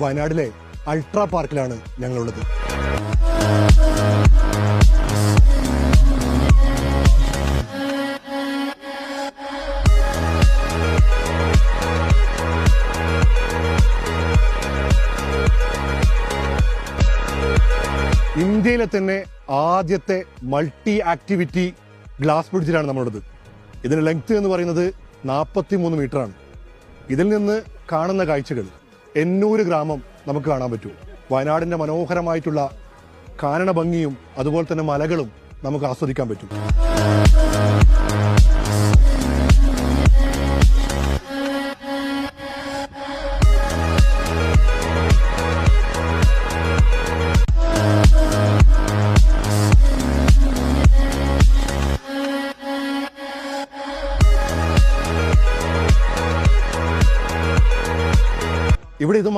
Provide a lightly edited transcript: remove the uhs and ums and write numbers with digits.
വയനാട്ടിലെ അൾട്രാ പാർക്കിലാണ് ഞങ്ങളുള്ളത്. ഇന്ത്യയിലെ തന്നെ ആദ്യത്തെ മൾട്ടി ആക്ടിവിറ്റി ഗ്ലാസ് ബ്രിഡ്ജിലാണ് നമ്മളുള്ളത്. ഇതിന് ലെങ്ത് എന്ന് പറയുന്നത് 43 മീറ്ററാണ്. ഇതിൽ നിന്ന് കാണുന്ന കാഴ്ചകൾ എന്നൂര് ഗ്രാമം നമുക്ക് കാണാൻ പറ്റും. വയനാടിന്റെ മനോഹരമായിട്ടുള്ള കാനന ഭംഗിയും അതുപോലെ തന്നെ മലകളും നമുക്ക് ആസ്വദിക്കാൻ പറ്റും. ഇവിടെ ഇത്